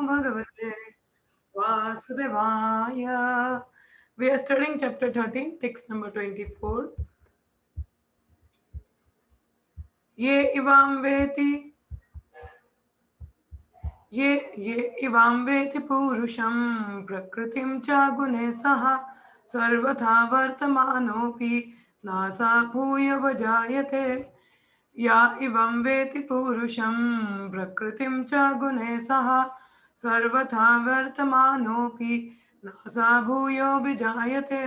भगवते वासुदेवाय. We are studying chapter 13, text number 24. ये इवां वेति पुरुषं प्रकृतिं च गुणे सह सर्वथा वर्तमानोऽपि नासा भूय वजायते. या इवं वेति पुरुषं प्रकृतिं च गुणे सह सर्वथा वर्तमानोऽपि नासा भूयो विजायते.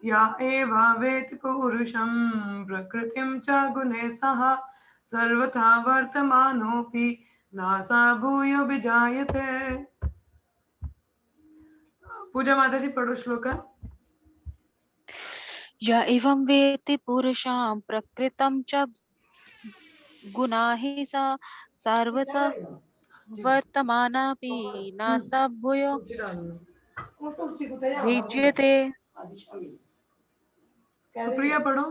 या एव वेति पुरुषं प्रकृतिं च गुणे सह सर्वथा वर्तमानोऽपि नासा भूयो विजायते. पूजा माता जी पढ़ो श्लोक. या एवं वेति पुरुषां प्रकृतं च गुणाः सा सर्वथा वर्तमानापि न स भूयो विज्यते. सुप्रिया पढ़ो.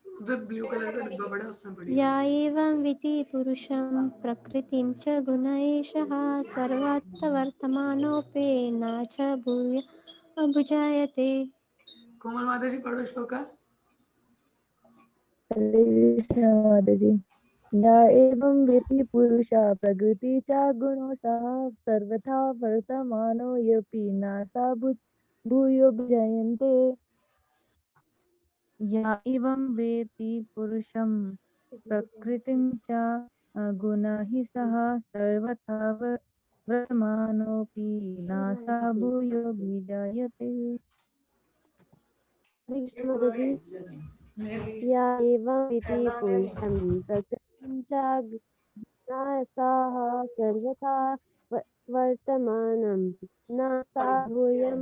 जो ब्लू कलर का डिब्बा पड़ा उसमें पढ़ी. या एवं विधि पुरुषं प्रकृतिं च गुणैषः सर्वत्र वर्तमानोऽपि न च भूय अभुजायते. कोमल माता जी पढ़ो श्लोक. हरे कृष्ण माता जी. या एवं वेति पुरुषा प्रकृति च गुणो सह सर्वथा वर्तमानो यपि नासा भूयो विजयन्ते. या एवं वेति पुरुषं प्रकृतिं च गुणैः सह सर्वथा वर्तमानोऽपि नासा भूयो विजायते. कृष्ण माता जी. या एवं वेति पुरुषं प्रकृतिं च गुणैः सह सर्वथा वर्तमानं न सा भूयं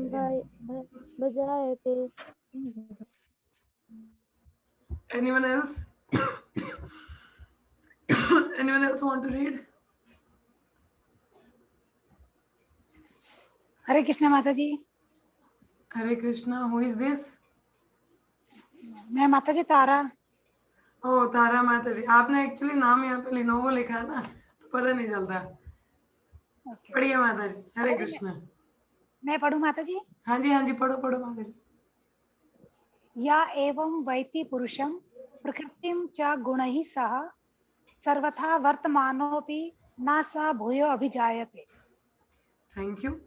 भजायते. Anyone else? Anyone else want to read? हरे कृष्ण माता जी. Hare Krishna. Who is this? मैं माता जी तारा. ओ तारा माता जी. आपने एक्चुअली नाम यहाँ पे लिनोवो लिखा है ना, तो पता नहीं चलता. पढ़िए माता जी. हरे कृष्ण. मैं पढ़ूं माता जी. हाँ जी पढ़ो पढ़ो माता जी. या एवं वैति पुरुषं प्रकृतिं च गुणैः सह सर्वथा वर्तमानोऽपि न स भूयो अभिजायते. Thank you.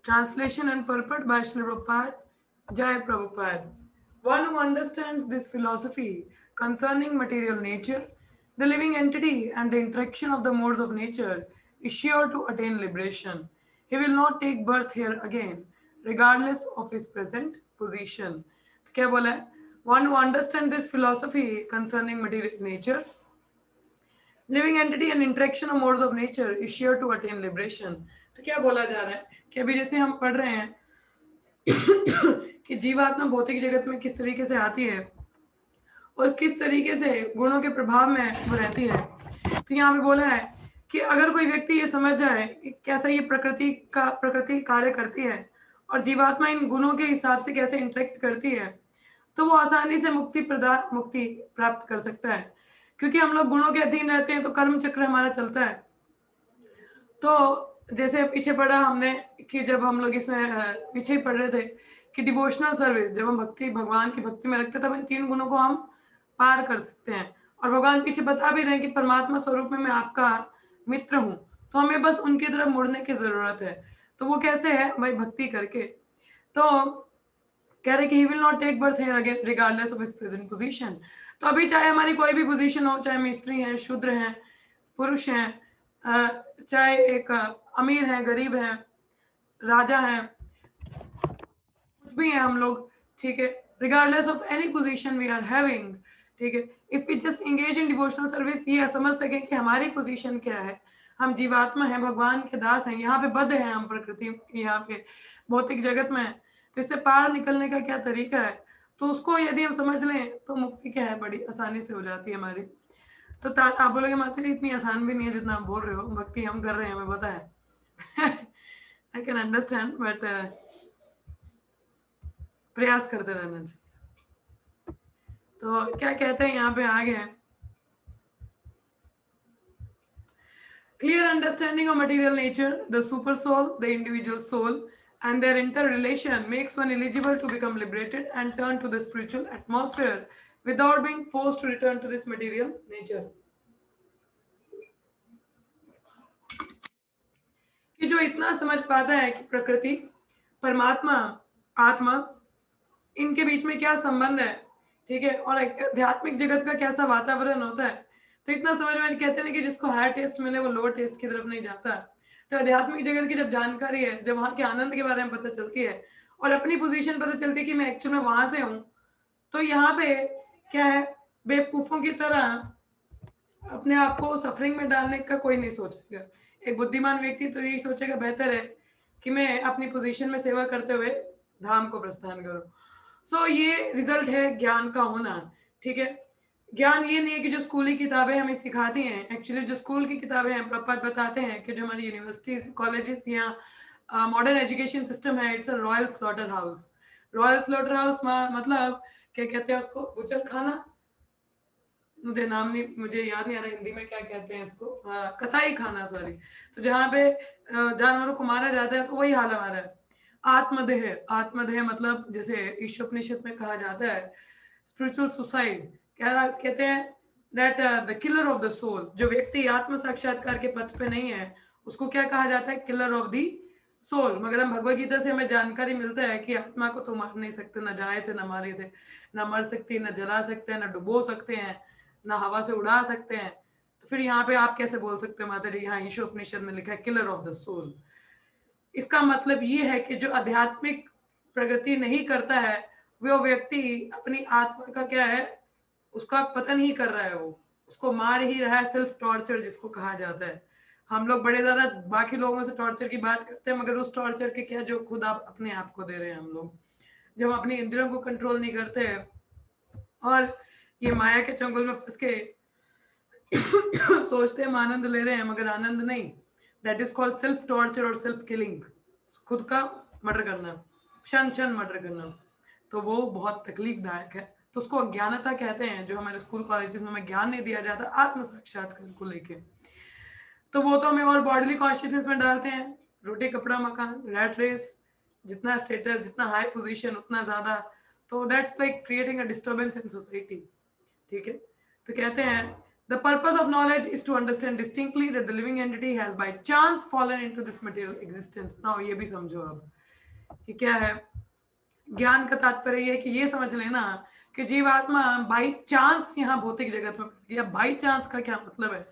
Translation and purport by Srila Prabhupada. Jai Prabhupada. One who understands this philosophy concerning material nature, the living entity, and the interaction of the modes of nature is sure to attain liberation. He will not take birth here again, regardless of his present position. तो क्या बोला है? One who understands this philosophy concerning material nature, living entity and interaction of modes of nature is sure to attain liberation. तो क्या बोला जा रहा है कि अभी जैसे हम पढ़ रहे हैं कि जीवात्मा भौतिक जगत में किस तरीके से आती है और किस तरीके से गुणों के प्रभाव में वो रहती है. तो यहाँ पे बोला है कि अगर कोई व्यक्ति ये समझ जाए कि कैसा ये प्रकृति कार्य करती है और जीवात्मा इन गुणों के हिसाब से कैसे इंटरेक्ट करती है, तो वो आसानी से मुक्ति प्राप्त कर सकता है. क्योंकि हम लोग गुणों के अधीन रहते हैं तो कर्म चक्र हमारा चलता है. तो जैसे पीछे पढ़ा हमने कि जब हम लोग इसमें पीछे ही पढ़ रहे थे कि डिवोशनल सर्विस, जब हम भगवान की भक्ति में लगते तब इन 3 गुणों को हम पार कर सकते हैं. और भगवान पीछे बता भी रहे हैं कि परमात्मा स्वरूप में मैं आपका मित्र हूँ, तो हमें बस उनकी तरफ मुड़ने की जरूरत है. तो वो कैसे है भाई? भक्ति करके. तो कह रहे कि he will not take birth here again regardless of his present position. तो अभी चाहे हमारी कोई भी पोजीशन हो, चाहे हम स्त्री हैं, शूद्र हैं, पुरुष हैं, चाहे एक अमीर हैं, गरीब हैं, राजा हैं, कुछ भी हैं हम लोग, ठीक है, regardless of any position we are having, ठीक है, if we just engage in devotional service, ये समझ सकें कि हमारी पोजीशन क्या है. हम जीवात्मा हैं, भगवान के दास हैं, यहाँ पे बद्ध हैं हम प्रकृति, यहाँ पे भौतिक जगत में. तो इससे पार निकलने का क्या तरीका है, तो उसको यदि हम समझ लें तो मुक्ति क्या है, बड़ी आसानी से हो जाती है हमारी. तो आप बोलोगे माता जी इतनी आसान भी नहीं है जितना आप बोल रहे हो, भक्ति हम कर रहे हैं, हमें पता है. आई कैन अंडरस्टैंड, बट प्रयास करते रहना चाहिए. तो क्या कहते हैं यहाँ पे आगे, Clear understanding of material nature, the super soul, the individual soul, and their interrelation makes one eligible to become liberated and turn to the spiritual atmosphere without being forced to return to this material nature. कि जो इतना समझ पाता है कि प्रकृति, परमात्मा, आत्मा, इनके बीच में क्या संबंध है, ठीक है, और आध्यात्मिक जगत का कैसा वातावरण होता है, तो इतना समझ में कहते हैं कि जिसको हायर टेस्ट मिले वो लोअर टेस्ट की तरफ नहीं जाता। तो आध्यात्मिक जगत की जब जानकारी है, जब वहां के आनंद के बारे में पता चलती है और अपनी पोजीशन पता चलती है कि मैं एक्चुअल में वहां से हूं, तो यहाँ पे क्या है, बेवकूफों की तरह अपने आप को सफरिंग में डालने का कोई नहीं सोचेगा। एक बुद्धिमान व्यक्ति तो यही सोचेगा बेहतर है कि मैं अपनी पोजीशन में सेवा करते हुए धाम को प्रस्थान करूं। सो ये रिजल्ट है ज्ञान का होना, ठीक है। ज्ञान ये नहीं है कि जो स्कूली किताबें हमें सिखाती हैं, एक्चुअली जो स्कूल की किताबें हैं, प्रपात बताते हैं कि जो हमारी यूनिवर्सिटीज, कॉलेजेस या मॉडर्न एजुकेशन सिस्टम है, it's a royal slaughter house. Royal slaughter house मतलब क्या कहते हैं उसको, बुचर खाना, मुझे नाम नहीं, मुझे याद नहीं आ रहा हिंदी में क्या कहते हैं इसको, कसाई खाना, सॉरी। तो जहाँ पे जानवरों को मारा जाता है, तो वही हाल हमारा है। आत्मदेह, आत्मदेह मतलब जैसे ईशोपनिषद में कहा जाता है स्पिरिचुअल सुसाइड, क्या कहते हैं, that the killer of the soul. जो व्यक्ति आत्म साक्षात्कार के पथ पे नहीं है उसको क्या कहा जाता है, किलर ऑफ द सोल। मगर हम भगवद गीता से हमें जानकारी मिलता है कि आत्मा को तो मार नहीं सकते, न जाए थे न मारे थे, न मर सकती, न जला सकते हैं, न डुबो सकते हैं, ना हवा से उड़ा सकते हैं। तो फिर यहाँ पे आप कैसे बोल सकते हैं माता जी, यहाँ ईशोपनिषद में लिखा है किलर ऑफ द सोल। इसका मतलब ये है कि जो आध्यात्मिक प्रगति नहीं करता है वो व्यक्ति अपनी आत्मा का क्या है, उसका पतन ही कर रहा है, वो उसको मार ही रहा है, सेल्फ टॉर्चर जिसको कहा जाता है। हम लोग बड़े ज्यादा बाकी लोगों से टॉर्चर की बात करते हैं, मगर उस टॉर्चर के क्या जो खुद आप अपने आप को दे रहे हैं हम लोग, जब हम अपनी इंद्रियों को कंट्रोल नहीं करते हैं और ये माया के चंगुल में फंस के सोचते हम आनंद ले रहे हैं मगर आनंद नहीं, that is called self torture और सेल्फ किलिंग, खुद का मर्डर करना, क्षण क्षण मर्डर करना। तो वो बहुत तकलीफदायक है। तो उसको अज्ञानता कहते हैं, जो हमारे स्कूल कॉलेजेस में हमें ज्ञान नहीं दिया जाता आत्म साक्षात्कार को लेके। तो वो तो हमें और बॉडीली कॉन्शियसनेस में डालते हैं, रोटी कपड़ा मकान, रैट रेस, जितना स्टेटस, जितना हाई पोजीशन उतना ज्यादा। तो that's like creating a disturbance in society, ठीक है। तो कहते हैं the purpose of knowledge is to understand distinctly that the living entity has by chance fallen into this material existence. now ये भी समझो अब कि क्या है ज्ञान का तात्पर्य ये है कि ये समझ लेना कि जीवात्मा बाई चांस यहाँ भौतिक जगत में पड़ गया। बाई चांस का क्या मतलब है?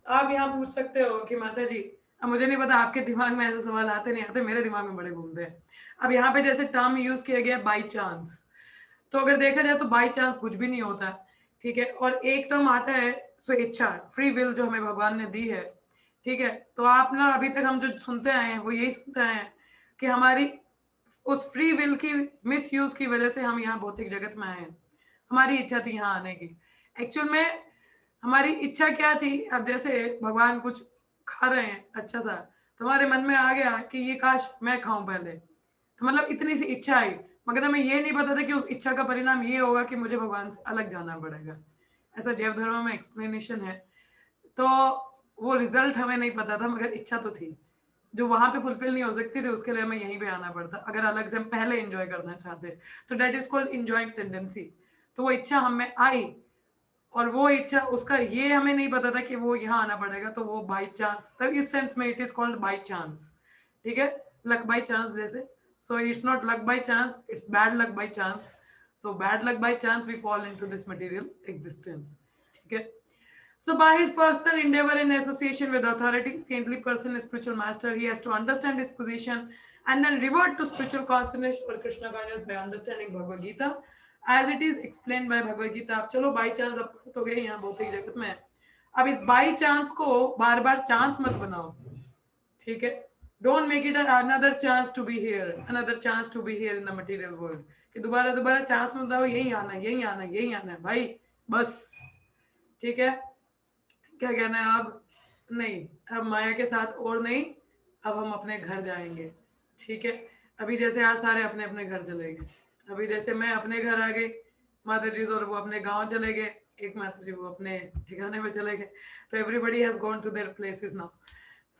आप यहाँ पूछ सकते हो कि माता जी, अब मुझे नहीं पता आपके दिमाग में ऐसे सवाल आते नहीं आते, मेरे दिमाग में बड़े घूमते हैं। अब यहाँ पे जैसे टर्म यूज किया गया बाई चांस, तो अगर देखा जाए तो बाई चांस कुछ भी नहीं होता, ठीक है। और एक टर्म आता है स्वेच्छा, फ्री विल, जो हमें भगवान ने दी है, ठीक है। तो आप ना अभी तक हम जो सुनते आए हैं वो यही सुनते आए हैं कि हमारी उस फ्री विल की मिस यूज की वजह से हम यहाँ भौतिक जगत में आए हैं। हमारी इच्छा थी यहाँ आने की, एक्चुअल में हमारी इच्छा क्या थी? अब जैसे भगवान कुछ खा रहे हैं अच्छा सा, तुम्हारे मन में आ गया कि ये काश मैं खाऊं पहले, तो मतलब इतनी सी इच्छा आई, मगर हमें ये नहीं पता था कि उस इच्छा का परिणाम ये होगा कि मुझे भगवान से अलग जाना पड़ेगा। ऐसा जैव धर्म में एक्सप्लेनेशन है। तो वो रिजल्ट हमें नहीं पता था, मगर इच्छा तो थी जो वहां पे फुलफिल नहीं हो सकती थी, उसके लिए हमें यहीं पे आना पड़ता अगर अलग से हम पहले एंजॉय करना चाहते। तो that is called enjoying tendency. तो वो इच्छा हमें आई और वो इच्छा, उसका ये हमें नहीं पता था कि वो यहाँ आना पड़ेगा, तो वो बाई चांस, तो इस सेंस में it is called by chance, ठीक है, लक बाई चांस जैसे। So it's not luck by chance, it's bad luck by chance. So bad luck by chance we fall into this material existence. Okay. So by his personal endeavor in association with authority, saintly person, spiritual master, he has to understand his position and then revert to spiritual consciousness or Krishna consciousness by understanding Bhagavad Gita as it is explained by Bhagavad Gita. अब चलो by chance अब तो गए यहाँ भौतिक जगत में, अब इस by chance को बार बार चांस मत बनाओ, ठीक है। Don't make it another chance to be here, another chance to be here in the material world. कि दोबारा दोबारा चांस मत दो, यही आना है, यही आना है, यही आना है भाई, बस, ठीक है। क्या कहना है अब? नहीं, अब माया के साथ और नहीं, अब हम अपने घर जाएंगे, ठीक है। अभी जैसे आज सारे अपने अपने घर चले गए, अभी जैसे मैं अपने घर आ गई, माता जी और वो अपने गांव चले गए, एक माता जी वो अपने ठिकाने पे चले गए, तो everybody has gone to there places now.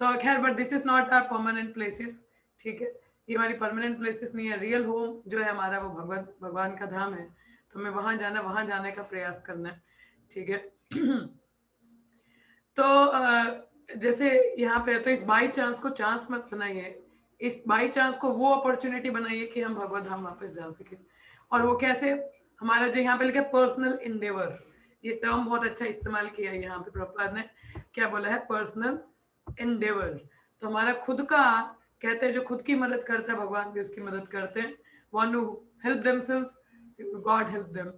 So खैर, but this is not our permanent places, ठीक है, ये हमारी परमानेंट प्लेसेस नहीं है। रियल होम जो है हमारा वो भगवान का धाम है, तो हमें वहां जाने का प्रयास करना है, ठीक है। तो जैसे यहाँ पे तो इस बाई चांस को चांस मत बनाइए, इस बाई चांस को वो अपॉर्चुनिटी बनाइए कि हम भगवत धाम वापस जा सके। और वो कैसे? हमारा जो यहाँ पे लिखा पर्सनल इंडेवर, ये टर्म बहुत अच्छा इस्तेमाल किया है यहाँ पे प्रभुपाद ने, क्या बोला है? Personal Endeavour. तो हमारा खुद का, कहते हैं जो खुद की मदद करता है भगवान भी उसकी मदद करते हैं। One who help themselves, God help them.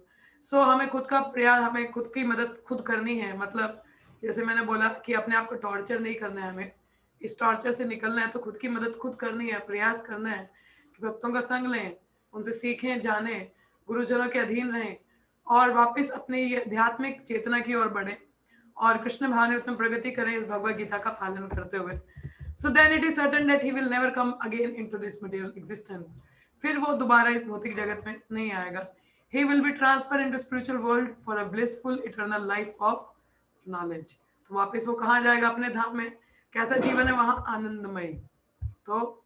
So हमें खुद का प्रयास, हमें खुद की मदद खुद करनी है। मतलब जैसे मैंने बोला कि अपने आप को टॉर्चर नहीं करना है, हमें इस टॉर्चर से निकलना है, तो खुद की मदद खुद करनी है, प्रयास करना है कि भक्तों का संग लें, उनसे सीखें, जानें, गुरुजनों के अधीन रहें और वापस अपने ये आध्यात्मिक चेतना की ओर बढ़े और कृष्ण भावना में प्रगति करें इस भगवत गीता का पालन करते हुए। So then it is certain that he will never come again into this material existence. फिर वो दोबारा इस भौतिक जगत में नहीं आएगा। He will be transferred into spiritual world for a blissful eternal life of knowledge। तो वापस वो कहाँ जाएगा? अपने धाम में। कैसा जीवन है वहां? आनंदमय। तो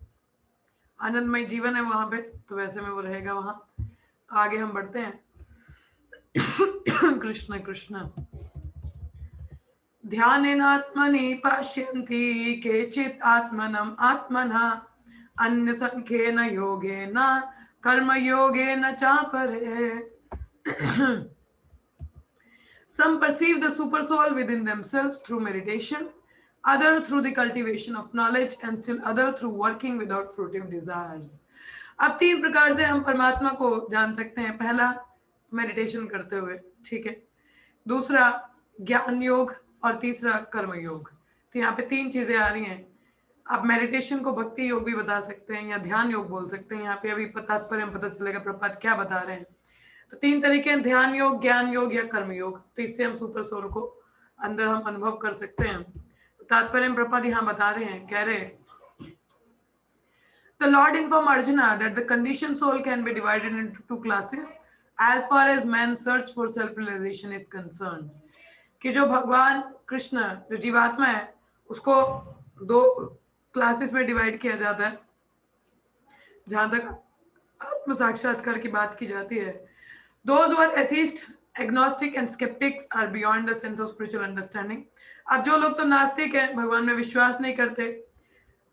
आनंदमय जीवन है वहां पे, तो वैसे में वो रहेगा वहां। आगे हम बढ़ते हैं। कृष्ण कृष्ण। ध्यानेनात्मनि पश्यन्ति केचित् आत्मनम् आत्मना अन्य संख्येन योगेन कर्मयोगेन चापरे। Some perceive the super soul within themselves through meditation, other through the cultivation of knowledge, and still other through working without fruitive desires। अब 3 प्रकार से हम परमात्मा को जान सकते हैं। पहला, मेडिटेशन करते हुए, ठीक है। दूसरा, ज्ञान योग, और तीसरा, कर्म योग। तो यहाँ पे 3 चीजें आ रही हैं। आप मेडिटेशन को भक्ति योग भी बता सकते हैं या ध्यान योग बोल सकते हैं। यहाँ पे अभी तात्पर्य पता चलेगा प्रभुपाद क्या बता रहे हैं। तो 3 तरीके हैं, ध्यान योग, ज्ञान योग या कर्म योग। तो इससे हम सुपर सोल को अंदर हम अनुभव कर सकते हैं। तो तात्पर्य प्रभुपाद यहाँ बता रहे हैं, कह रहे The Lord informed Arjuna that the conditioned soul can be divided into 2 classes as far as man's search for self-realization is concerned। कि जो भगवान कृष्ण जो जीवात्मा है उसको 2 क्लासेस में डिवाइड किया जाता है जहां तक आत्म साक्षात्कार की बात की जाती है। Those who are atheist, agnostic and skeptics are beyond the sense of spiritual understanding। अब जो लोग तो नास्तिक हैं, भगवान में विश्वास नहीं करते,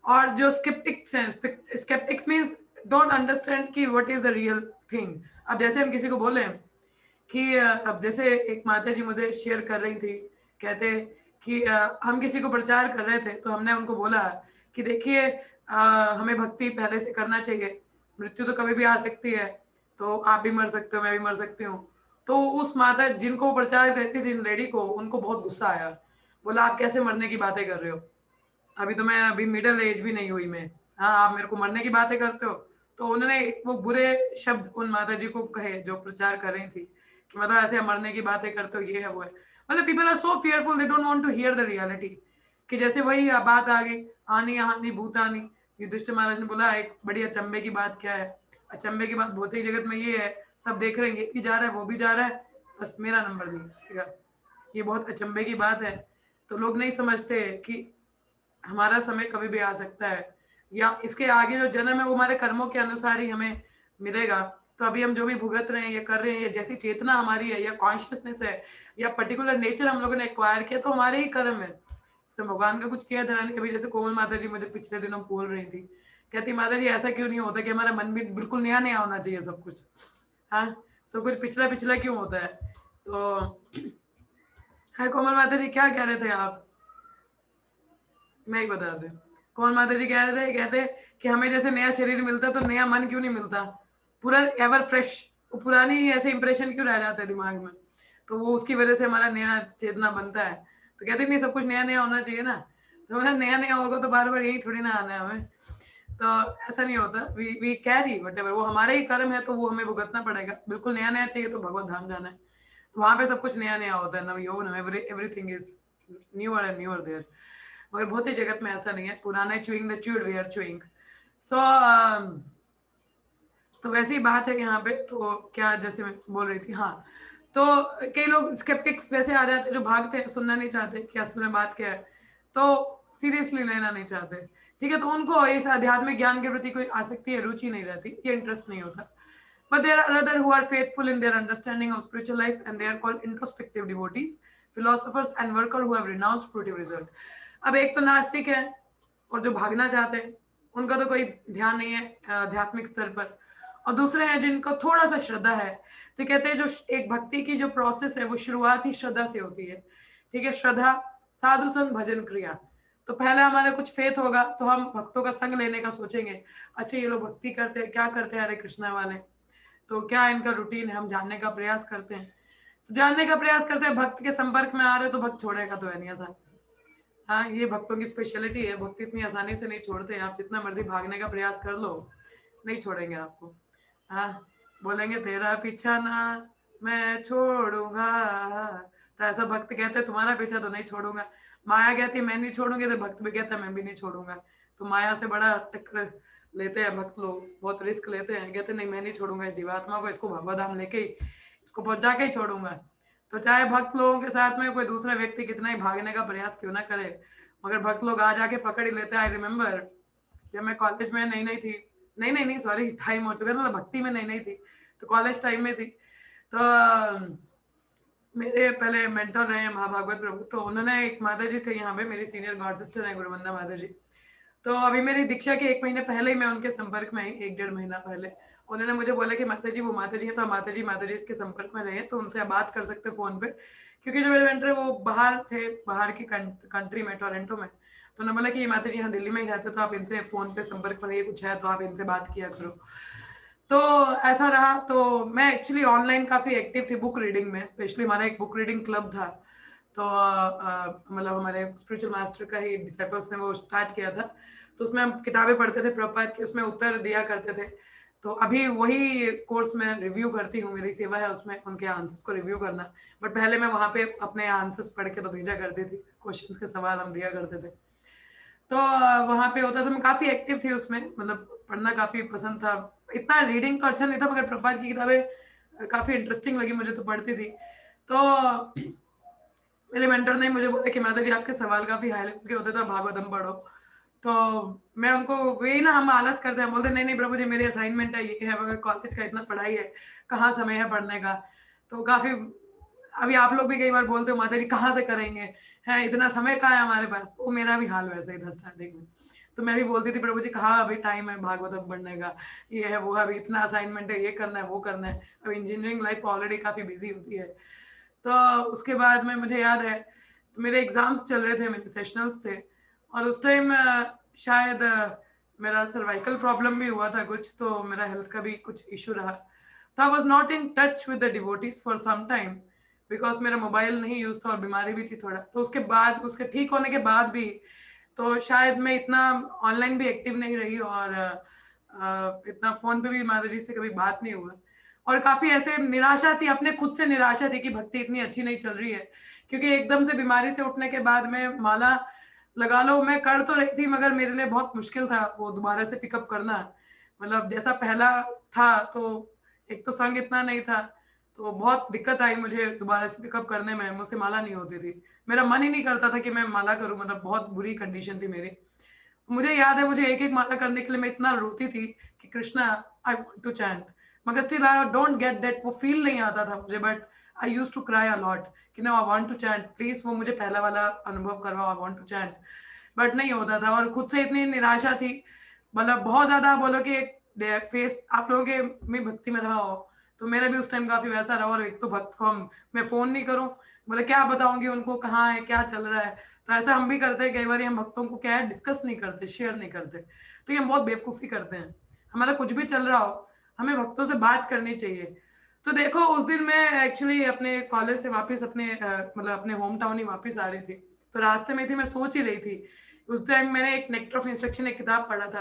और जो स्केप्टिक्स हैं, स्केप्टिक्स मीन्स डोंट अंडरस्टैंड कि what is the real thing. अब जैसे हम किसी को बोले कि अब जैसे एक माता जी मुझे शेयर कर रही थी, कहते कि हम किसी को प्रचार कर रहे थे, तो हमने उनको बोला कि देखिए हमें भक्ति पहले से करना चाहिए, मृत्यु तो कभी भी आ सकती है, तो आप भी मर सकते हो, मैं भी मर सकती हूँ। तो उस माता जिनको प्रचार करती थी, लेडी को, उनको बहुत गुस्सा आया। बोला आप कैसे मरने की बातें कर रहे हो, अभी तो मैं अभी मिडिल एज भी नहीं हुई मैं, हाँ आप मेरे को मरने की बातें करते हो। तो उन्होंने वो बुरे शब्द उन माता जी को कहे जो प्रचार कर रही थी कि मतलब ऐसे मरने की बातें करते हो, ये है वो है। मतलब people are so fearful, they don't want to hear the reality. कि जैसे वही बात आ गई, आनी हानि भूतानी। युधिष्ठिर महाराज ने बोला एक बड़ी अचंभे की बात क्या है? अचंभे की बात भौतिक जगत में ये है, सब देख रहे हैं, ये भी जा रहा है वो भी जा रहा है, बस मेरा नंबर नहीं आएगा। ये बहुत अचंभे की बात है। तो लोग नहीं समझते कि हमारा समय कभी भी आ सकता है, या इसके आगे जो जन्म है वो हमारे कर्मों के अनुसार ही हमें मिलेगा। तो अभी हम जो भी भुगत रहे हैं, ये कर रहे हैं, ये जैसी चेतना हमारी है या कॉन्शियसनेस है या पर्टिकुलर नेचर हम लोगों ने एक्वायर किया, तो हमारे ही कर्म है। भगवान का कुछ किया था नहीं। अभी जैसे कोमल माता जी मुझे पिछले दिनों बोल रही थी, कहती माता जी ऐसा क्यों नहीं होता कि हमारा मन भी बिल्कुल नया नया होना चाहिए सब कुछ, हाँ सब कुछ पिछला पिछला क्यों होता है? तो है कोमल माता जी क्या कह रहे थे आप? मैं ही बता दूं। कोमल माता जी कह रहे थे, कहते कि हमें जैसे नया शरीर मिलता तो नया मन क्यों नहीं मिलता, पूरा एवर फ्रेश, पुरानी ऐसे इंप्रेशन क्यों रह जाता है दिमाग में? तो वो उसकी वजह से हमारा नया चेतना बनता है। तो कहते नहीं सब कुछ नया नया होना चाहिए ना, तो मतलब नया नया होगा तो बार बार यही थोड़ी ना आना है हमें, तो ऐसा नहीं होता। वी कैरी व्हाटएवर, वो हमारे ही कर्म है तो वो हमें भुगतना पड़ेगा। बिल्कुल नया नया चाहिए तो भगवत धाम जाना है, तो वहां पे सब कुछ नया नया होता है, नव यौवन, everything is newer and newer there. मगर भौतिक जगत में ऐसा नहीं है, पुराने chewing the chewed we are chewing. So तो वैसी बात है यहाँ पे। तो क्या जैसे मैं बोल रही थी, हाँ, तो कई लोग स्केप्टिक्स वैसे आ जाते हैं जो भागते हैं, सुनना नहीं चाहते कि असल में बात क्या है, तो सीरियसली लेना नहीं चाहते, ठीक है। तो उनको इस आध्यात्मिक ज्ञान के प्रति कोई आसक्ति या रुचि नहीं रहती, ये इंटरेस्ट नहीं होता। But there are others who are faithful in their understanding of spiritual life, and they are called introspective devotees, philosophers and workers who have renounced fruitive result. अब एक तो नास्तिक है और जो भागना चाहते हैं, उनका तो कोई ध्यान नहीं है आध्यात्मिक स्तर पर, और दूसरे हैं जिनको थोड़ा सा श्रद्धा है। तो कहते हैं जो एक भक्ति की जो प्रोसेस है वो शुरुआत ही श्रद्धा से होती है, ठीक है। श्रद्धा, साधु संग, भजन, क्रिया। तो पहले हमारा कुछ फेथ होगा तो हम भक्तों का संग लेने का सोचेंगे, अच्छा ये लोग भक्ति करते हैं, क्या करते हैं हरे कृष्णा वाले, तो क्या इनका रूटीन है, हम जानने का प्रयास करते हैं। तो जानने का प्रयास करते हैं, भक्त के संपर्क में आ रहे तो भक्त छोड़ेगा तो है नहीं आसानी से। हाँ, ये भक्तों की स्पेशलिटी है, भक्त इतनी आसानी से नहीं छोड़ते, आप जितना मर्जी भागने का प्रयास कर लो नहीं छोड़ेंगे आपको। हाँ, बोलेंगे तेरा पीछा ना मैं छोड़ूंगा, तो ऐसा भक्त कहते तुम्हारा पीछा तो नहीं छोड़ूंगा। माया कहती मैं नहीं छोड़ूंगी, तो भक्त भी कहता मैं भी नहीं छोड़ूंगा। तो माया से बड़ा टक्कर लेते हैं भक्त लोग, बहुत रिस्क लेते हैं, कहते नहीं मैं नहीं छोड़ूंगा इस जीवात्मा को, इसको भगवत धाम लेके ही इसको पहुंचा के ही छोड़ूंगा। तो चाहे भक्त लोगों के साथ में कोई दूसरा व्यक्ति कितना ही भागने का प्रयास क्यों ना करे, मगर भक्त लोग आ जाके पकड़ ही लेते हैं। आई रिमेम्बर जब मैं कॉलेज में नई थी, नहीं सॉरी टाइम हो चुका था, मतलब भक्ति में नई थी, तो कॉलेज टाइम में थी, तो मेरे पहले मेंटर रहे हैं महाभागवत प्रभु, तो उन्होंने एक माता जी थे यहाँ पे, मेरी सीनियर गॉड सिस्टर है गुरुवंदा माता जी। तो अभी मेरी दीक्षा के 1 महीने पहले ही मैं उनके संपर्क में आई, 1-1.5 महीना पहले उन्होंने मुझे बोला कि माता जी वो माता जी हैं, तो माता जी इसके संपर्क में रहे, तो उनसे आप बात कर सकते फोन पे, क्योंकि जो मेरे मेंटर वो बाहर थे, बाहर की कंट्री में, टोरंटो में। तो उन्होंने बोला कि ये माता जी यहाँ दिल्ली में ही रहते, तो आप इनसे फोन पे संपर्क में रहिए, कुछ है तो आप इनसे बात किया करो। तो ऐसा रहा। तो मैं एक्चुअली ऑनलाइन काफ़ी एक्टिव थी बुक रीडिंग में, स्पेशली हमारा एक बुक रीडिंग क्लब था, तो मतलब हमारे स्पिरिचुअल मास्टर का ही डिसाइपल्स ने वो स्टार्ट किया था, तो उसमें हम किताबें पढ़ते थे प्रभुपाद की, उसमें उत्तर दिया करते थे। तो अभी वही कोर्स में रिव्यू करती हूँ, मेरी सेवा है उसमें उनके आंसर्स को रिव्यू करना, बट पहले मैं वहाँ पे अपने आंसर्स पढ़ के तो भेजा करती थी, क्वेश्चंस के सवाल हम दिया करते थे, तो वहाँ पे होता था। मैं काफ़ी एक्टिव थी उसमें, मतलब पढ़ना काफ़ी पसंद था, इतना रीडिंग तो अच्छा नहीं था, मगर प्रभुपाद की किताबें काफ़ी इंटरेस्टिंग लगी मुझे, तो पढ़ती थी। तो मेरे मेंटर ने मुझे बोला कि माता जी आपके सवाल काफ़ी हाई लेवल के होते थे, भागवतम पढ़ो। तो मैं उनको वही ना, हम आलस करते हैं, बोलते नहीं प्रभु जी मेरी असाइनमेंट है, ये है, कॉलेज का इतना पढ़ाई है, कहाँ समय है पढ़ने का। तो काफ़ी अभी आप लोग भी कई बार बोलते हो माता जी कहाँ से करेंगे, है इतना समय कहाँ है हमारे पास, वो मेरा भी हाल वैसे ही था स्टार्टिंग में। तो मैं भी बोलती थी प्रभु जी कहाँ अभी टाइम है भागवतम पढ़ने का, ये है वो है, अभी इतना असाइनमेंट है, ये करना है वो करना है। अब इंजीनियरिंग लाइफ ऑलरेडी काफ़ी बिजी होती है। तो उसके बाद में मुझे याद है, तो मेरे एग्ज़ाम्स चल रहे थे, मेरे सेशनल्स थे, और उस टाइम शायद मेरा सर्वाइकल प्रॉब्लम भी हुआ था कुछ, तो मेरा हेल्थ का भी कुछ इशू रहा। तो I was not in touch with the devotees for some time, because मेरा मोबाइल नहीं यूज़ था और बीमारी भी थी थोड़ा। तो उसके बाद, उसके ठीक होने के बाद भी, तो शायद मैं इतना ऑनलाइन भी एक्टिव नहीं रही, और इतना फ़ोन पे भी माता जी से कभी बात नहीं हुआ। और काफ़ी ऐसे निराशा थी, अपने खुद से निराशा थी कि भक्ति इतनी अच्छी नहीं चल रही है, क्योंकि एकदम से बीमारी से उठने के बाद में माला लगा लो, मैं कर तो रही थी, मगर मेरे लिए बहुत मुश्किल था वो दोबारा से पिकअप करना। मतलब जैसा पहला था, तो एक तो संग इतना नहीं था, तो बहुत दिक्कत आई मुझे दोबारा से पिकअप करने में, मुझसे माला नहीं होती थी, मेरा मन ही नहीं करता था कि मैं माला करूं, मतलब बहुत बुरी कंडीशन थी मेरी। मुझे याद है, मुझे एक एक माला करने के लिए मैं इतना रोती थी कि Krishna I want to chant, मगर still I don't get that, वो फील नहीं आता था मुझे, but I used to cry a lot कि no I want to chant, please वो मुझे पहला वाला अनुभव करवाओ, I want to chant, but नहीं होता था। और खुद से इतनी निराशा थी, मतलब बहुत ज्यादा, बोलो कि एक फेस आप लोगों के में भक्ति में रहा हो, तो मेरा भी उस टाइम काफी वैसा रहा। और एक तो भक्त को मैं फोन नहीं करूं, बोले क्या बताऊंगी उनको कहाँ है क्या चल रहा है। तो ऐसा हम भी करते हैं कई बार, हम भक्तों को क्या है डिस्कस नहीं करते, शेयर नहीं करते, तो ये हम बहुत बेवकूफ़ी करते हैं। हमारा कुछ भी चल रहा हो, हमें भक्तों से बात करनी चाहिए। तो देखो उस दिन मैं एक्चुअली अपने कॉलेज से वापस अपने मतलब अपने होम टाउन ही वापस आ रही थी, तो रास्ते में थी, मैं सोच ही रही थी। उस टाइम मैंने एक नेक्टर ऑफ इंस्ट्रक्शन एक किताब पढ़ा था,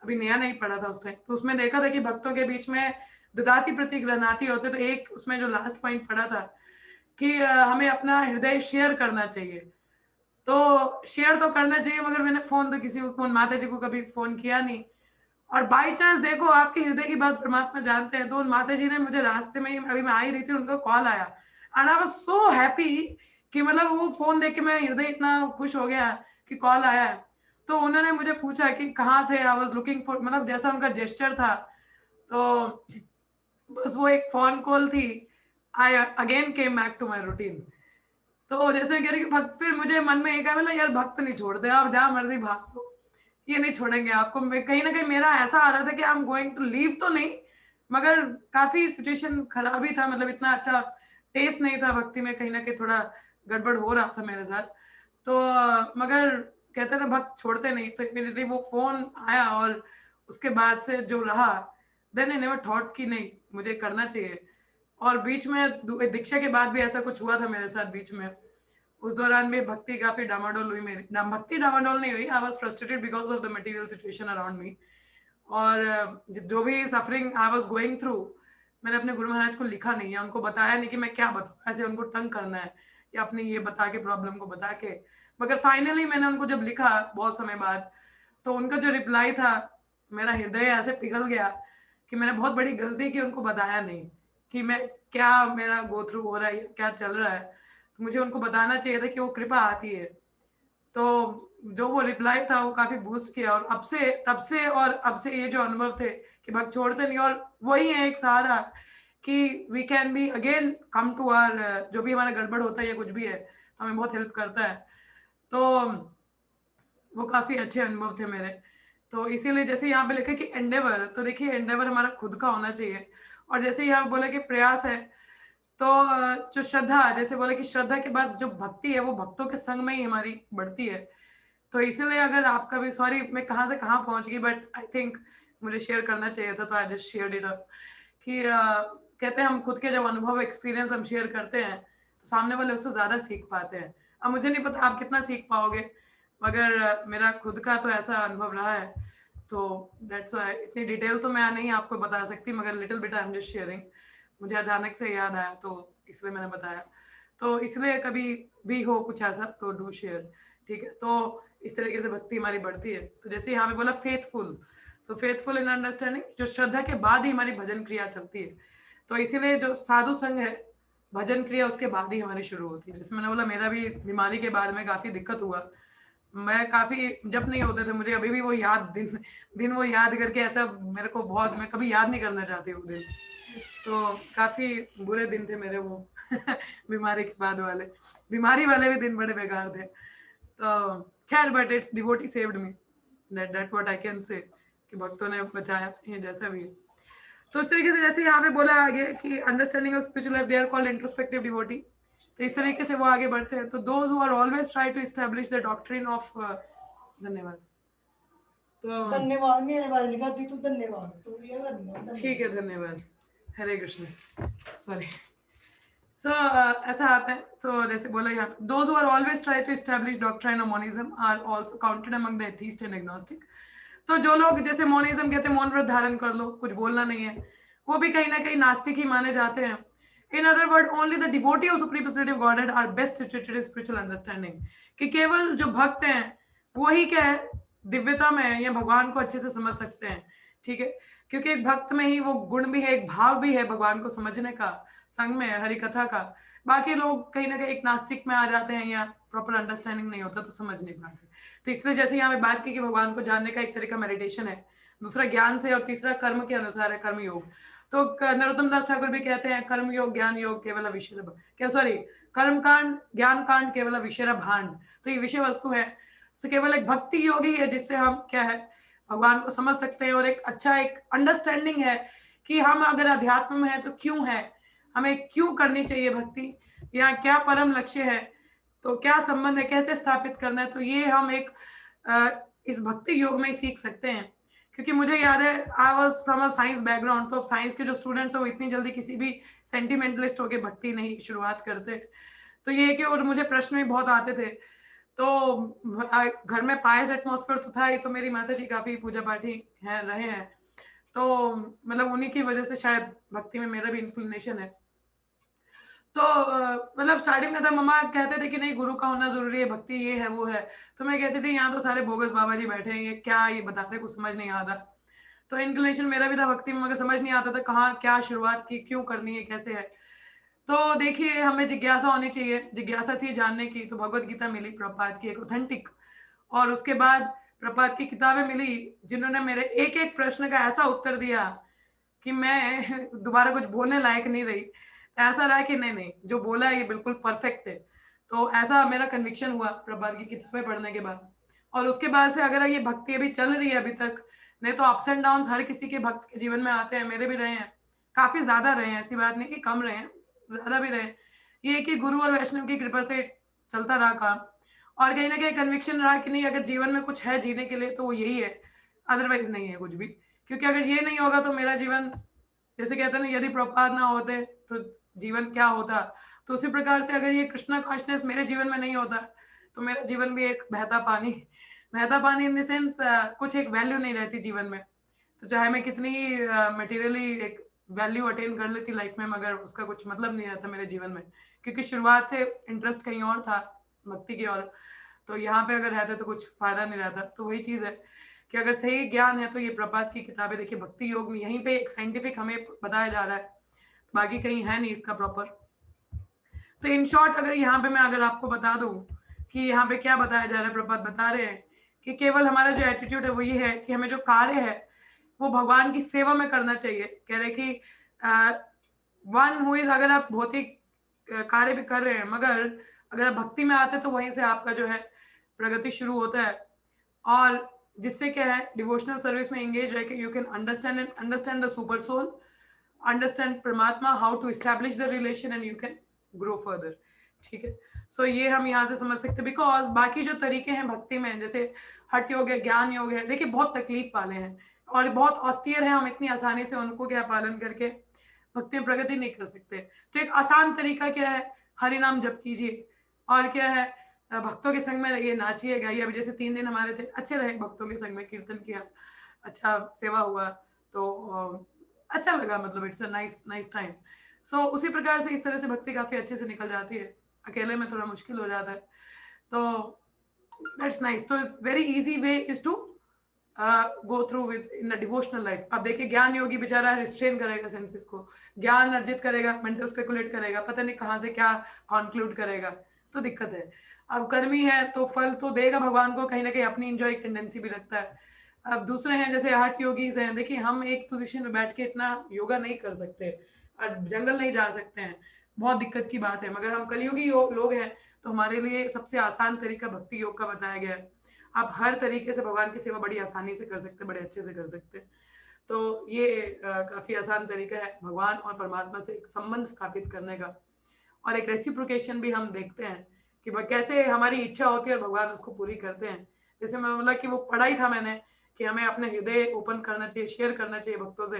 अभी नया नहीं पढ़ा था उस टाइम, तो उसमें देखा था कि भक्तों के बीच में ददाती प्रति गृहणाति होते, तो एक उसमें जो लास्ट पॉइंट पढ़ा था कि हमें अपना हृदय शेयर करना चाहिए। तो शेयर तो करना चाहिए, मगर मैंने फोन तो किसी को, माता जी को कभी फोन किया नहीं। और बाई चांस देखो आपके हृदय की बात परमात्मा जानते हैं, तो उन माता जी ने मुझे रास्ते में ही, अभी मैं आ ही रही थी, उनका कॉल आया, and I was so happy कि मतलब वो फोन देख के मैं हृदय इतना खुश हो गया कि कॉल आया है। तो उन्होंने मुझे पूछा कि कहाँ थे, आई वाज लुकिंग फॉर, मतलब जैसा उनका जेस्चर था, तो बस वो एक फोन कॉल थी। I again came back to my routine. तो जैसे कह रही कि भक्त, फिर मुझे मन में एक आया, मतलब यार भक्त नहीं छोड़ते, आप जहाँ मर्जी भाग लो, ये नहीं छोड़ेंगे आपको। मैं कहीं ना कहीं मेरा ऐसा आ रहा था कि I am going to leave तो नहीं, मगर काफी सिचुएशन खराब ही था, मतलब इतना अच्छा टेस्ट नहीं था भक्ति में, कहीं ना कहीं थोड़ा गड़बड़ हो रहा था मेरे साथ। तो मगर कहते हैं ना भक्त छोड़ते नहीं, तो इमीडिएटली वो फोन आया और उसके बाद से जो रहा, देन आई नेवर थॉट कि नहीं मुझे करना चाहिए। और बीच में दीक्षा के बाद भी ऐसा कुछ हुआ था मेरे साथ बीच में, उस दौरान भी भक्ति काफी डामाडोल हुई मेरी। भक्ति डामाडोल नहीं हुई, I was frustrated because of the material situation around me. और जो भी suffering I was going through, मैंने अपने गुरु महाराज को लिखा नहीं है, उनको बताया नहीं कि मैं क्या बताऊं, ऐसे उनको तंग करना है या अपनी ये बता के प्रॉब्लम को बता के। मगर फाइनली मैंने उनको जब लिखा बहुत समय बाद, तो उनका जो रिप्लाई था, मेरा हृदय ऐसे पिघल गया कि मैंने बहुत बड़ी गलती की उनको बताया नहीं कि मैं क्या मेरा गो थ्रू हो रहा है, क्या चल रहा है। तो मुझे उनको बताना चाहिए था कि वो कृपा आती है। तो जो वो रिप्लाई था वो काफी बूस्ट किया, और अब से, तब से और अब से ये जो अनुभव थे कि भक्त छोड़ते नहीं, और वही है एक सहारा कि we can be again come to our, जो भी हमारा गड़बड़ होता है या कुछ भी है, हमें बहुत हेल्प करता है। तो वो काफी अच्छे अनुभव थे मेरे। तो इसीलिए जैसे यहाँ पे लिखा कि एंडेवर, तो देखिए एंडेवर हमारा खुद का होना चाहिए। और जैसे यहाँ बोला कि प्रयास है, तो जो श्रद्धा, जैसे बोले कि श्रद्धा के बाद जो भक्ति है वो भक्तों के संग में ही हमारी बढ़ती है। तो इसलिए अगर आपका भी, सॉरी मैं कहाँ से कहाँ पहुंच गई, बट आई थिंक मुझे शेयर करना चाहिए था, तो I just shared it up कि कहते हैं हम खुद के जब अनुभव एक्सपीरियंस हम शेयर करते हैं तो सामने वाले उससे ज्यादा सीख पाते हैं। अब मुझे नहीं पता आप कितना सीख पाओगे, मगर मेरा खुद का तो ऐसा अनुभव रहा है। तो दैट्स व्हाई इतनी डिटेल तो मैं नहीं आपको बता सकती, मगर little bit I am just sharing, मुझे अचानक से याद आया तो इसलिए मैंने बताया। तो इसलिए कभी भी हो कुछ ऐसा तो डू शेयर, ठीक है। तो इस तरीके से भक्ति हमारी बढ़ती है। तो जैसे यहाँ पे बोला faithful, so faithful in understanding, जो श्रद्धा के बाद ही हमारी भजन क्रिया चलती है। तो इसीलिए जो साधु संघ है, भजन क्रिया उसके बाद ही हमारी शुरू होती है। जैसे मैंने बोला मेरा भी बीमारी के बाद में काफी दिक्कत हुआ, मैं काफी जब नहीं होते थे, मुझे अभी भी वो याद दिन वो याद करके ऐसा मेरे को बहुत, मैं कभी याद नहीं करना चाहती वो दिन। तो काफी बुरे दिन थे मेरे वो बीमारी के बाद वाले, बीमारी वाले भी दिन बड़े बेकार थे। तो खैर, but it's devotee saved me, that what I can say, कि भक्तों ने बचाया ये जैसा भी। तो इस तरीके से जैसे यहाँ पे बोला आगे कि understanding of spiritual life, they are called introspective devotee. तो इस तरीके से वो आगे बढ़ते हैं। तो those who are always try to establish the doctrine of, धन्यवाद। तो धन्यवाद, मेरे बारे में कर दी तू, धन्यवाद तू ये कर दिया, ठीक है, धन्यवाद, हरे कृष्ण, सॉरी। सो ऐसा आता है। तो जैसे बोला यहाँ पे, those who are always try to establish doctrine of monism are also counted among the atheist and agnostic. तो जो लोग जैसे मोनिज्म कहते हैं, मौन व्रत धारण कर लो, कुछ बोलना नहीं है, वो भी कहीं ना कहीं नास्तिक ही माने जाते हैं। In other word, only the devotee of supreme personality of Godhead are best situated in spiritual understanding, कि केवल जो भक्त हैं वही क्या है, दिव्यता में है या भगवान को अच्छे से समझ सकते हैं, ठीक है। क्योंकि एक भक्त में ही वो गुण भी है, एक भाव भी है भगवान को समझने का, संग में हरि कथा का। बाकी लोग कहीं ना कहीं एक नास्तिक में आ जाते हैं या प्रॉपर अंडरस्टैंडिंग नहीं होता तो समझ नहीं पाते। तो इसलिए जैसे यहाँ पे बात की कि भगवान को जानने का एक तरीका मेडिटेशन है, दूसरा ज्ञान से, और तीसरा कर्म के अनुसार है, कर्म योग। तो नरोत्तम दास ठाकुर भी कहते हैं कर्म योग ज्ञान योग केवल विषय, क्या सॉरी, कर्म कांड ज्ञान कांड केवल विषय भांड। तो ये विषय वस्तु है, तो केवल एक भक्ति योग ही है जिससे हम क्या है, भगवान को समझ सकते हैं। और एक अच्छा एक अंडरस्टैंडिंग है कि हम अगर अध्यात्म में है तो क्यों है, हमें क्यों करनी चाहिए भक्ति, या क्या परम लक्ष्य है, तो क्या संबंध है, कैसे स्थापित करना है। तो ये हम एक इस भक्ति योग में ही सीख सकते हैं। क्योंकि मुझे याद है, I was from a science background, तो साइंस के जो स्टूडेंट्स हैं वो इतनी जल्दी किसी भी सेंटिमेंटलिस्ट होके भक्ति नहीं शुरुआत करते। तो ये कि, और मुझे प्रश्न भी बहुत आते थे। तो घर में पायस एटमॉस्फेयर तो था ही, तो मेरी माता जी काफी पूजा पाठी हैं, रहे हैं, तो मतलब उन्हीं की वजह से शायद भक्ति में मेरा भी इंक्लिनेशन है। तो मतलब स्टार्टिंग में था, मम्मा कहते थे कि नहीं गुरु का होना जरूरी है, भक्ति ये है वो है। तो मैं कहती थी यहाँ तो सारे बोगस बाबा जी बैठे हैं, ये क्या ये बताते, कुछ समझ नहीं आता। तो इंक्लिनेशन मेरा भी था भक्ति में, मगर समझ नहीं आता था कहाँ क्या शुरुआत की, क्यों करनी है, कैसे है। तो देखिए, हमें जिज्ञासा होनी चाहिए। जिज्ञासा थी जानने की, तो भगवत गीता मिली प्रभुपाद की, एक ऑथेंटिक। और उसके बाद प्रभुपाद की किताबें मिली जिन्होंने मेरे एक एक प्रश्न का ऐसा उत्तर दिया कि मैं दोबारा कुछ बोलने लायक नहीं रही। ऐसा रहा कि नहीं नहीं, जो बोला है ये बिल्कुल परफेक्ट है। तो ऐसा मेरा कन्विक्शन हुआ प्रभुपाद की किताबें पढ़ने के बाद। और उसके बाद से अगर ये भक्ति अभी चल रही है अभी तक, नहीं तो अप्स एंड डाउन हर किसी के भक्त के जीवन में आते हैं, मेरे भी रहे हैं, काफी ज्यादा रहे हैं, ऐसी बात नहीं कि कम रहे हैं, ज्यादा भी रहे। ये कि गुरु और वैष्णव की कृपा से चलता रहा काम। और कहीं ना कहीं कन्विक्शन रहा कि नहीं, अगर जीवन में कुछ है जीने के लिए तो वो यही है, अदरवाइज नहीं है कुछ भी। क्योंकि अगर ये नहीं होगा तो मेरा जीवन, जैसे कहते हैं ना, यदि प्रभुपाद ना होते तो जीवन क्या होता। तो उसी प्रकार से अगर ये कृष्णा कॉन्शनेस मेरे जीवन में नहीं होता तो मेरा जीवन भी एक बहता पानी, बहता पानी इन द सेंस कुछ एक वैल्यू नहीं रहती जीवन में। तो चाहे मैं कितनी ही मटेरियली एक वैल्यू अटेन कर लेती लाइफ में, मगर उसका कुछ मतलब नहीं रहता मेरे जीवन में। क्योंकि शुरुआत से इंटरेस्ट कहीं और था, भक्ति की ओर। तो यहाँ पे अगर रहता तो कुछ फायदा नहीं रहता। तो वही चीज है कि अगर सही ज्ञान है तो ये प्रपात की किताबें देखिए, भक्ति योग में यहीं पे एक साइंटिफिक हमें बताया जा रहा है, बाकी कहीं है नहीं इसका प्रॉपर। तो इन शॉर्ट अगर यहाँ पे मैं अगर आपको बता दूं कि यहाँ पे क्या बताया जा रहा है, प्रपात बता रहे हैं कि केवल हमारा जो एटीट्यूड है वो ये है कि हमें जो कार्य है वो भगवान की सेवा में करना चाहिए। कह रहे कि वन हु इज, अगर आप भौतिक कार्य भी कर रहे हैं मगर अगर आप भक्ति में आते हैं तो वहीं से आपका जो है प्रगति शुरू होता है। और जिससे क्या है, डिवोशनल सर्विस में एंगेज रह के you can understand the super soul, understand परमात्मा, how to establish the relation and you can grow further. ठीक है, सो ये हम यहाँ से समझ सकते हैं। बिकॉज बाकी जो तरीके हैं भक्ति में, जैसे हठ योग है, ज्ञान योग है, देखिए बहुत तकलीफ वाले हैं और बहुत ऑस्टियर है। हम इतनी आसानी से उनको क्या पालन करके भक्ति में प्रगति नहीं कर सकते। तो एक आसान तरीका क्या है, हरि नाम जप कीजिए। और क्या है, भक्तों के संग में रहिए, नाचिए गाइए। अभी जैसे 3 दिन हमारे थे, अच्छे रहे, भक्तों के संग में कीर्तन किया, अच्छा सेवा हुआ, तो अच्छा लगा, मतलब इट्स अ नाइस टाइम। सो उसी प्रकार से इस तरह से भक्ति काफी अच्छे से निकल जाती है, अकेले में थोड़ा मुश्किल हो जाता है। तो दैट्स नाइस। तो very easy way is to go through within a devotional life. अब देखिए, ज्ञान योगी बेचारा रिस्ट्रेन करेगा सेंसेस को, ज्ञान अर्जित करेगा, मेंटल स्पेकुलेट करेगा, पता नहीं कहाँ से क्या कॉन्क्लूड करेगा, तो दिक्कत है। अब कर्मी है तो फल तो देगा भगवान को, कहीं ना कहीं अपनी इंजॉय टेंडेंसी भी रखता है। अब दूसरे हैं जैसे हठ योगीज हैं, देखिए हम एक पोजीशन में बैठ के इतना योगा नहीं कर सकते और जंगल नहीं जा सकते हैं, बहुत दिक्कत की बात है। मगर हम कलयुगी लोग हैं तो हमारे लिए सबसे आसान तरीका भक्ति योग का बताया गया है। आप हर तरीके से भगवान की सेवा बड़ी आसानी से कर सकते हैं, बड़े अच्छे से कर सकते हैं। तो ये काफी आसान तरीका है भगवान और परमात्मा से एक संबंध स्थापित करने का। और एक रेसिप्रोकेशन भी हम देखते हैं कि कैसे हमारी इच्छा होती है और भगवान उसको पूरी करते हैं। जैसे मैं बोला कि वो पढ़ा ही था मैंने कि हमें अपने हृदय ओपन करना चाहिए, शेयर करना चाहिए भक्तों से।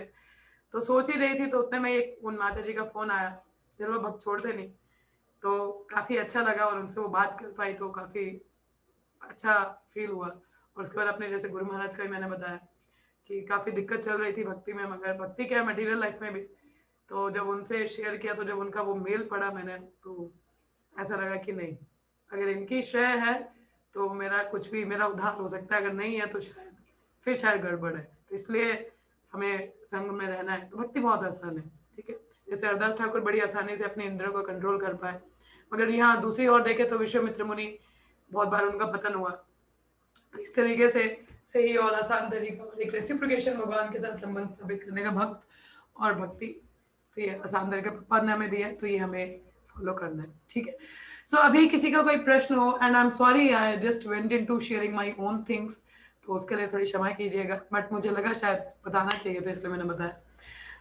तो सोच ही रही थी तो उतने में एक उन माता जी का फोन आया, चलो भक्त छोड़ते नहीं, तो काफी अच्छा लगा और उनसे वो बात कर पाई तो काफी अच्छा फील हुआ। और उसके बाद अपने जैसे गुरु महाराज का ही मैंने बताया कि काफी दिक्कत चल रही थी भक्ति में, मगर भक्ति क्या है मटेरियल लाइफ में भी। तो जब उनसे शेयर किया तो जब उनका वो मेल पढ़ा मैंने, तो ऐसा लगा कि नहीं, अगर इनकी श्रेय है तो मेरा कुछ भी, मेरा उद्धार हो सकता है, अगर नहीं है तो शायद गड़बड़ है। तो इसलिए हमें संग में रहना है। तो भक्ति बहुत आसान है, ठीक है। जैसे अरदास ठाकुर बड़ी आसानी से अपने इंद्रियों को कंट्रोल कर पाए, मगर यहाँ दूसरी ओर देखे तो विश्वामित्र मुनि बहुत बार उनका पतन हुआ। तो इस तरीके से सही और आसान तरीका और एक रेसिप्रोकेशन भगवान के साथ संबंध स्थापित करने का भक्त और भक्ति, तो ये आसान तरीका प्रपाद ने हमें दिया है, तो ये हमें फॉलो करना है, ठीक है। सो अभी किसी का कोई प्रश्न हो, and I am sorry I just went into sharing my own things, तो उसके लिए थोड़ी क्षमा कीजिएगा, बट मुझे लगा शायद बताना चाहिए तो इसलिए मैंने बताया।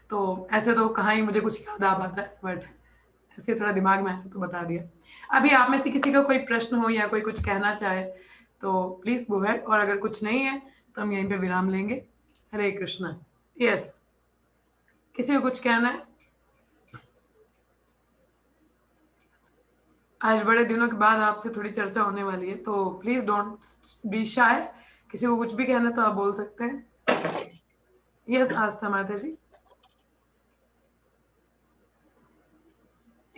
तो ऐसे तो कहाँ ही मुझे कुछ याद आ पाता है, बट ऐसे थोड़ा दिमाग में है तो बता दिया। अभी आप में से किसी का कोई प्रश्न हो या कोई कुछ कहना चाहे तो प्लीज गो अहेड, और अगर कुछ नहीं है तो हम यहीं पे विराम लेंगे। हरे कृष्णा। यस, किसी को कुछ कहना है? आज बड़े दिनों के बाद आपसे थोड़ी चर्चा होने वाली है, तो प्लीज डोंट बी शाय। किसी को कुछ भी कहना तो आप बोल सकते हैं। यस आस्था माता जी।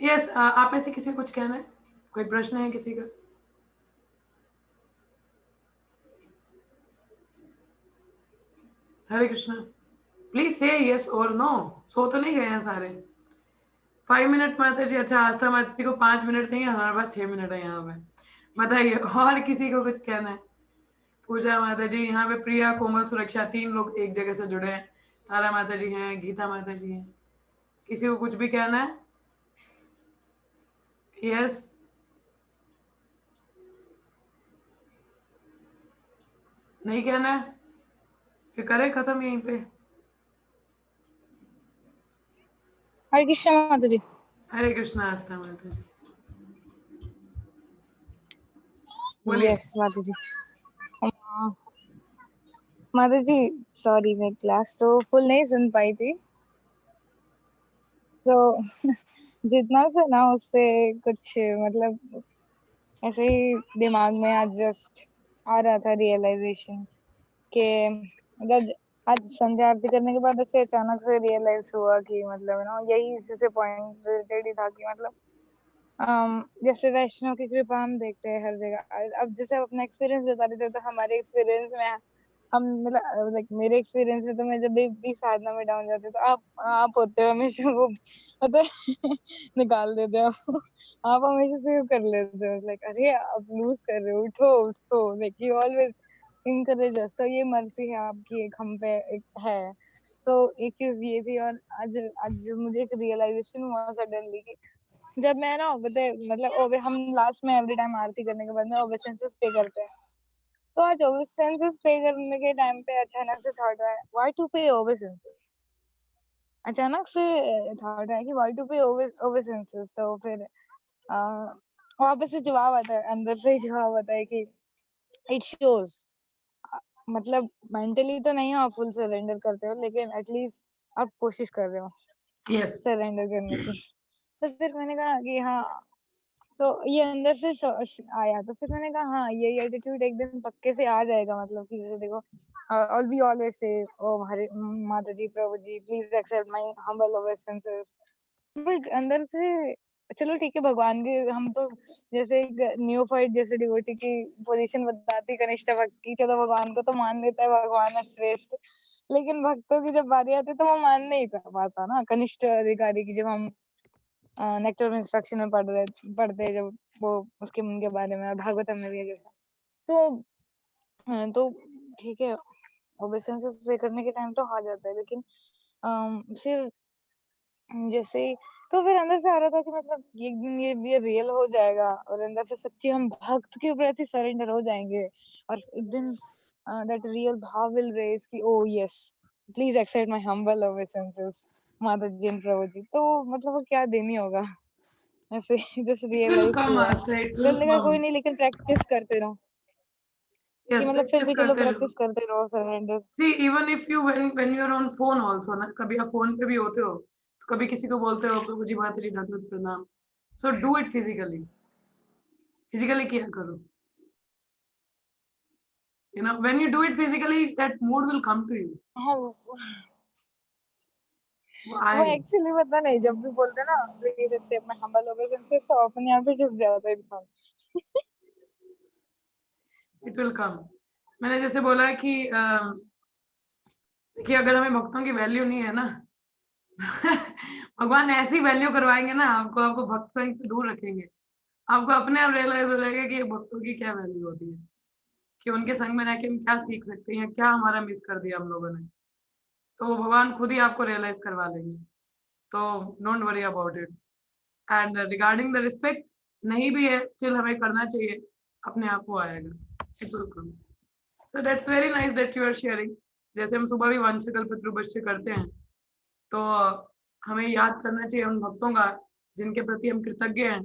यस, आप में से किसी को कुछ कहना है? कोई प्रश्न है किसी का? हरे कृष्णा। प्लीज से यस और नो। सो तो नहीं गए हैं सारे? 5 मिनट माता जी। अच्छा, आस्था माता जी को 5 मिनट चाहिए, हमारे पास 6 मिनट है यहाँ पे। बताइए, और किसी को कुछ कहना है? पूजा माता जी यहाँ पे, प्रिया, कोमल, सुरक्षा, 3 लोग एक जगह से जुड़े हैं। तारा माता जी हैं, गीता माता जी हैं। किसी को कुछ भी कहना है? यस। नहीं कहना है? फिर करें खत्म यहीं पे। हरे कृष्णा माता जी। हरे कृष्णा आस्था माता जी, बोलिए। यस माता जी। अम, माता जी सॉरी, मैं क्लास तो फुल नहीं सुन पाई थी, तो जितना सुना उससे कुछ मतलब ऐसे ही दिमाग में आज जस्ट आ रहा था रियलाइजेशन कि मतलब आज संध्या आरती करने के बाद ऐसे अचानक से रियलाइज हुआ कि मतलब ना यही इसी से पॉइंट रिलेटेड ही था कि मतलब जैसे वैष्णव की कृपा हम देखते हैं हर जगह। अब जैसे आप अपना एक्सपीरियंस बता रहे थे, तो हमारे एक्सपीरियंस में हम मतलब लाइक मेरे एक्सपीरियंस में तो मैं जब भी साधना में डाउन जाती हूँ तो आप होते हो हमेशा वो पता है निकाल देते हो। आप हमेशा से कर लेते हो लाइक अरे आप लूज कर रहे हो, उठो उठो, लाइक यू ऑलवेज इनकरेज अस। तो ये मर्जी है आपकी एक हम पे एक है। तो एक चीज ये थी, और आज आज मुझे एक रियलाइजेशन हुआ सडनली कि जब मैं ना मतलब हम लास्ट में एवरी टाइम आरती करने के बाद में ओबेसेंसेस पे करते हैं। तो आज ओबेसेंसेस पे करने के टाइम पे अचानक से थॉट आया व्हाई टू पे ओबेसेंसेस। अचानक से थॉट आया कि व्हाई टू पे ओबेसेंसेस। तो फिर वापस से जवाब आता है, अंदर से ही जवाब आता है कि इट शोज मतलब मेंटली तो नहीं आप फुल सरेंडर करते हो, लेकिन एटलीस्ट आप कोशिश कर रहे हो यस। सरेंडर करने की। तो फिर मैंने कहा कि हाँ, तो ये अंदर से आया। तो फिर मैंने कहा हाँ, ये एटीट्यूड एक दिन पक्के से आ जाएगा। मतलब कि जैसे देखो ऑल वी ऑलवेज से ओ हरे माता जी प्रभु जी please accept my humble obeisances. But अंदर से चलो ठीक है, भगवान के हम तो जैसे एक न्यूफाइट जैसे डिवोटी की पोजीशन बताती कनिष्ठ भक्त की, चलो भगवान को तो मान लेता है, भगवान है श्रेष्ठ। लेकिन भक्तों की जब बारी आती है तो वो मान नहीं पाता ना, कनिष्ठ अधिकारी की। जब हम नेक्टर इंस्ट्रक्शन में पढ़ते हैं जब वो उसके उनके बारे में, और भागवतम में भी है जैसा। तो तो ठीक है, ओबेसेंसेस पे करने के टाइम तो आ जाता है, लेकिन फिर जैसे ही तो फिर अंदर से आ रहा था कि मतलब एक दिन ये रियल हो जाएगा, और अंदर से सच्ची हम भक्त के प्रति सरेंडर हो जाएंगे, और एक दिन दैट रियल भाव विल रेज कि oh yes please accept my humble obeisances माता जी एंड प्रभु जी। तो मतलब वो क्या देनी होगा ऐसे जस्ट इट विल रियलाइज कम हुआ। आस्था, इट फिर विल हमने कहा कम। कोई नहीं, लेकिन प्रैक्टिस करते रहो कि यस, मतलब फिर प्रैक्टिस भी चलो करते रहो। प्रैक्टिस करते रहो surrender. See, even if you when you are on phone also ना, कभी आप फोन पे भी होते हो तो कभी किसी को बोलते हो प्रभु जी माता जी दत्त प्रणाम। So do it physically, physically किया करो। You know, when you do it physically, that mood will come to you. हाँ वो वो आएगा। एक्चुअली पता नहीं, जब भी बोलते ना please accept my humble obeisances तो अपने आप ही झुक जाता है इंसान। It will come. मैंने जैसे बोला कि देखिए, अगर हमें भक्तों की वैल्यू नहीं है ना भगवान ऐसी वैल्यू करवाएंगे ना आपको, आपको भक्त संग से दूर रखेंगे। आपको अपने आप रियलाइज हो जाएगा कि भक्तों की क्या वैल्यू होती है, कि उनके संग में रह के हम क्या सीख सकते हैं, क्या हमारा मिस कर दिया हम लोगों ने। तो वो भगवान खुद ही आपको रियलाइज करवा लेंगे। तो don't worry about it. And regarding the respect, नहीं भी है स्टिल हमें करना चाहिए, अपने आप को आएगा। It will come. So that's very nice that you are sharing. जैसे हम सुबह भी वांछकल्पतरुभ्यश्च करते हैं, तो हमें याद करना चाहिए उन भक्तों का जिनके प्रति हम कृतज्ञ हैं,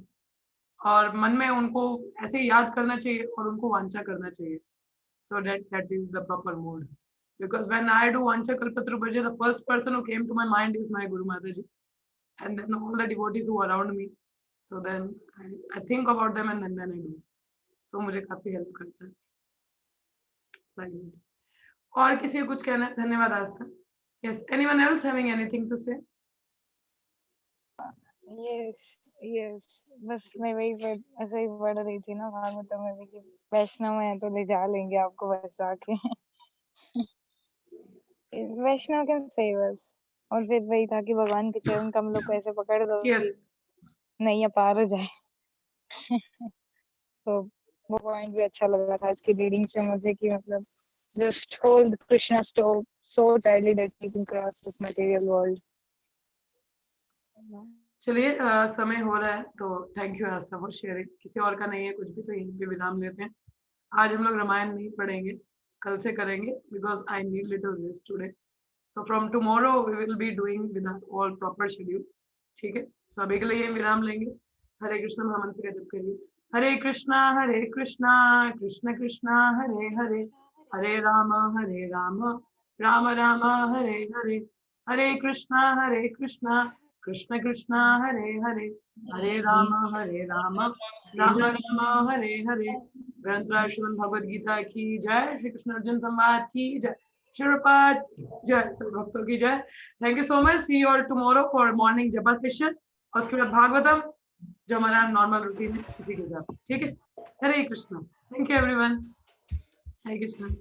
और मन में उनको ऐसे ही याद करना चाहिए और उनको वांछा करना चाहिए। So that is the proper mode. Because when I do Vancha Kalpatrubhaja, the first person who came to my mind is my Guru Mataji, and then all the devotees who are around me. So then I think about them and then I do. So मुझे काफी help करता है। Like that. और किसी को कुछ कहना है? धन्यवाद आस्था। Yes. Anyone else having anything to say? Yes yes, बस मैं वही ऐसे ही पढ़ रही थी ना भागवत में भी कि वैष्णव है तो ले जा लेंगे आपको बचा के। वैष्णव कैन सेव अस और फिर वही था कि भगवान के चरण कमलों को ऐसे पकड़ दो Yes. कि नैया पार हो जाए। तो वो पॉइंट भी अच्छा लग रहा था इसकी रीडिंग से मुझे कि मतलब just hold Krishna's toe so tightly that you can cross this material world. चलिए समय हो रहा है तो thank you Aastha for sharing. किसी और का नहीं है कुछ भी तो यहीं पे विराम लेते हैं। आज हम लोग रामायण नहीं पढ़ेंगे, कल से करेंगे because I need little rest today. So from tomorrow we will be doing with all proper schedule. ठीक है, सो अभी के लिए विराम लेंगे। हरे कृष्ण महामंत्र का जप करिए। हरे कृष्णा कृष्ण कृष्णा हरे हरे, हरे राम राम राम हरे हरे, हरे कृष्णा कृष्ण कृष्ण हरे हरे, हरे राम राम राम हरे हरे। ग्रंथराज श्रीमद् भगवद गीता की जय, श्री कृष्ण अर्जुन संवाद की जय, श्रीपाद जय, सब भक्तों की जय। Thank you so much. See you all tomorrow for morning japa session और उसके बाद भागवतम जो हमारा नॉर्मल रूटीन है इसी के हिसाब से। ठीक है, Hare Krishna. Thank you everyone. Hare Krishna.